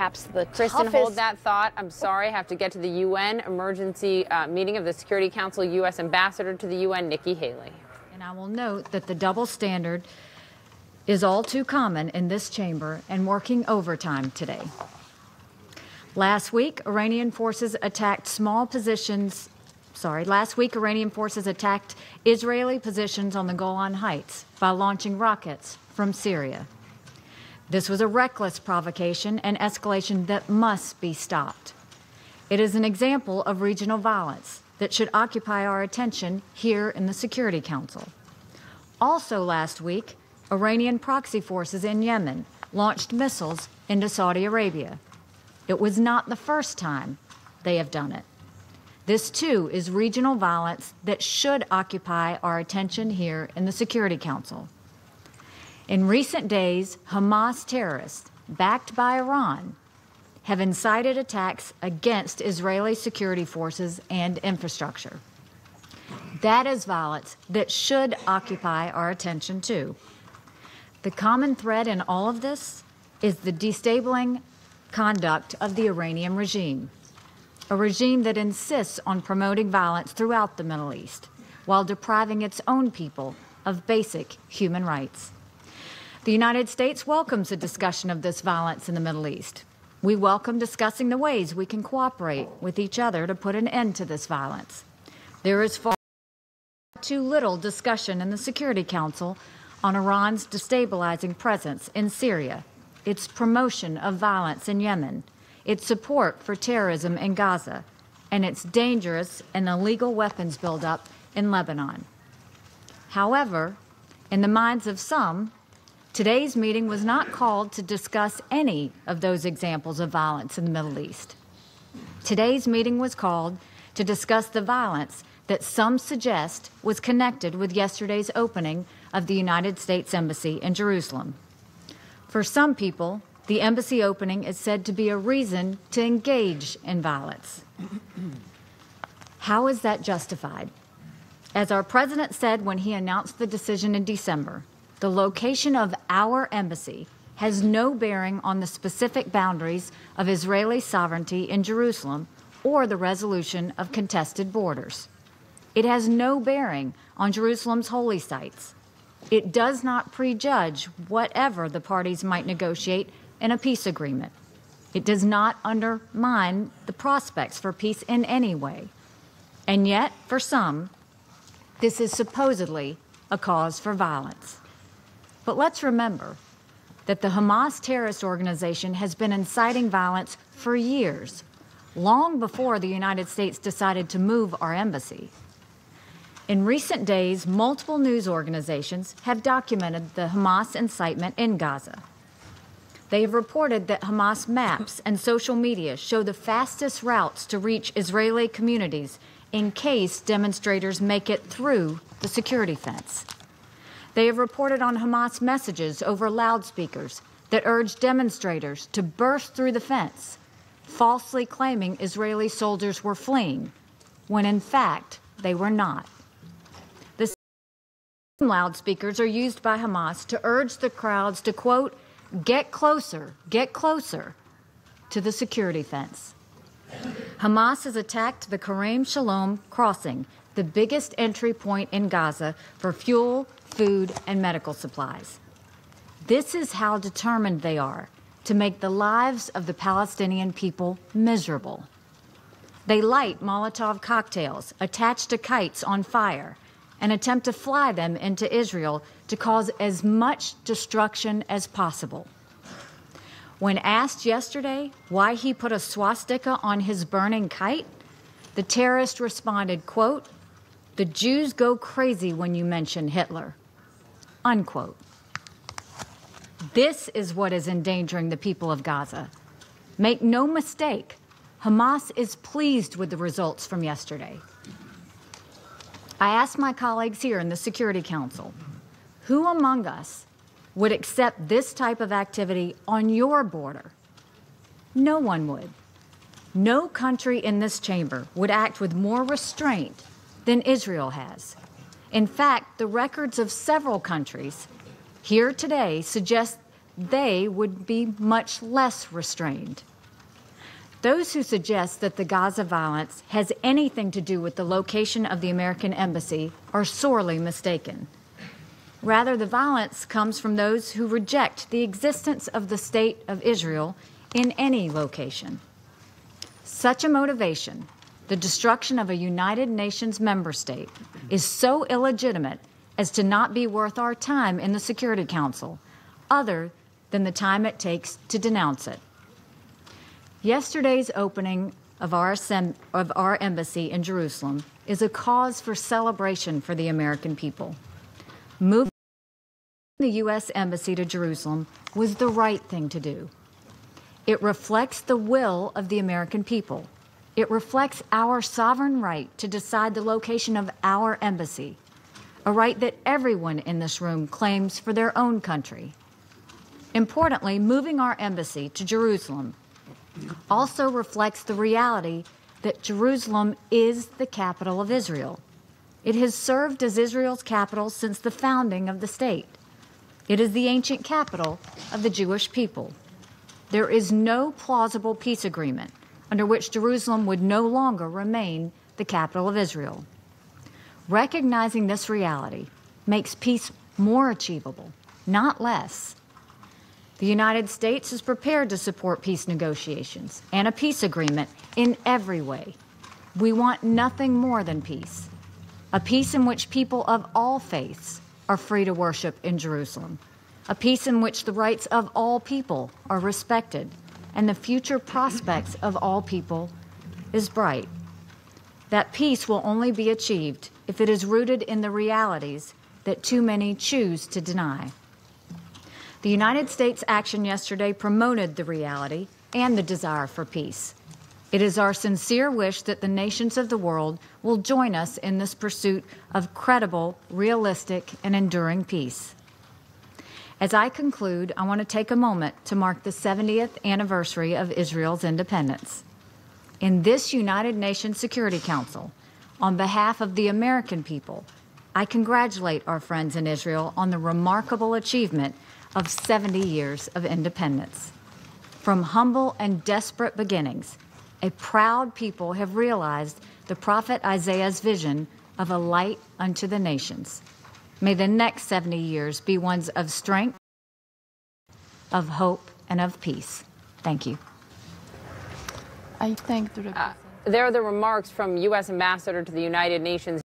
perhaps the Kristen, toughest... hold that thought. I'm sorry, I have to get to the UN emergency meeting of the Security Council. U.S. Ambassador to the UN, Nikki Haley. And I will note that the double standard is all too common in this chamber and working overtime today. Last week, Iranian forces attacked Israeli positions on the Golan Heights by launching rockets from Syria. This was a reckless provocation and escalation that must be stopped. It is an example of regional violence that should occupy our attention here in the Security Council. Also last week, Iranian proxy forces in Yemen launched missiles into Saudi Arabia. It was not the first time they have done it. This, too, is regional violence that should occupy our attention here in the Security Council. In recent days, Hamas terrorists, backed by Iran, have incited attacks against Israeli security forces and infrastructure. That is violence that should occupy our attention, too. The common thread in all of this is the destabilizing conduct of the Iranian regime, a regime that insists on promoting violence throughout the Middle East while depriving its own people of basic human rights. The United States welcomes a discussion of this violence in the Middle East. We welcome discussing the ways we can cooperate with each other to put an end to this violence. There is far too little discussion in the Security Council on Iran's destabilizing presence in Syria, its promotion of violence in Yemen, its support for terrorism in Gaza, and its dangerous and illegal weapons buildup in Lebanon. However, in the minds of some, today's meeting was not called to discuss any of those examples of violence in the Middle East. Today's meeting was called to discuss the violence that some suggest was connected with yesterday's opening of the United States Embassy in Jerusalem. For some people, the embassy opening is said to be a reason to engage in violence. How is that justified? As our president said when he announced the decision in December, the location of our embassy has no bearing on the specific boundaries of Israeli sovereignty in Jerusalem or the resolution of contested borders. It has no bearing on Jerusalem's holy sites. It does not prejudge whatever the parties might negotiate in a peace agreement. It does not undermine the prospects for peace in any way. And yet, for some, this is supposedly a cause for violence. But let's remember that the Hamas terrorist organization has been inciting violence for years, long before the United States decided to move our embassy. In recent days, multiple news organizations have documented the Hamas incitement in Gaza. They have reported that Hamas maps and social media show the fastest routes to reach Israeli communities in case demonstrators make it through the security fence. They have reported on Hamas messages over loudspeakers that urge demonstrators to burst through the fence, falsely claiming Israeli soldiers were fleeing, when in fact they were not. The same loudspeakers are used by Hamas to urge the crowds to, quote, get closer to the security fence. Hamas has attacked the Karem Shalom crossing, the biggest entry point in Gaza for fuel, food, and medical supplies. This is how determined they are to make the lives of the Palestinian people miserable. They light Molotov cocktails attached to kites on fire and attempt to fly them into Israel to cause as much destruction as possible. When asked yesterday why he put a swastika on his burning kite, the terrorist responded, quote, "The Jews go crazy when you mention Hitler," unquote. This is what is endangering the people of Gaza. Make no mistake, Hamas is pleased with the results from yesterday. I asked my colleagues here in the Security Council, who among us would accept this type of activity on your border? No one would. No country in this chamber would act with more restraint than Israel has. In fact, the records of several countries here today suggest they would be much less restrained. Those who suggest that the Gaza violence has anything to do with the location of the American embassy are sorely mistaken. Rather, the violence comes from those who reject the existence of the State of Israel in any location. Such a motivation, the destruction of a United Nations member state, is so illegitimate as to not be worth our time in the Security Council, other than the time it takes to denounce it. Yesterday's opening of our embassy in Jerusalem is a cause for celebration for the American people. Moving the U.S. Embassy to Jerusalem was the right thing to do. It reflects the will of the American people. It reflects our sovereign right to decide the location of our embassy, a right that everyone in this room claims for their own country. Importantly, moving our embassy to Jerusalem also reflects the reality that Jerusalem is the capital of Israel. It has served as Israel's capital since the founding of the state. It is the ancient capital of the Jewish people. There is no plausible peace agreement under which Jerusalem would no longer remain the capital of Israel. Recognizing this reality makes peace more achievable, not less. The United States is prepared to support peace negotiations and a peace agreement in every way. We want nothing more than peace, a peace in which people of all faiths are free to worship in Jerusalem, a peace in which the rights of all people are respected and the future prospects of all people is bright. That peace will only be achieved if it is rooted in the realities that too many choose to deny. The United States' action yesterday promoted the reality and the desire for peace. It is our sincere wish that the nations of the world will join us in this pursuit of credible, realistic, and enduring peace. As I conclude, I want to take a moment to mark the 70th anniversary of Israel's independence. In this United Nations Security Council, on behalf of the American people, I congratulate our friends in Israel on the remarkable achievement of 70 years of independence. From humble and desperate beginnings, a proud people have realized the prophet Isaiah's vision of a light unto the nations. May the next 70 years be ones of strength, of hope, and of peace. Thank you. I thank the representative. There are the remarks from U.S. Ambassador to the United Nations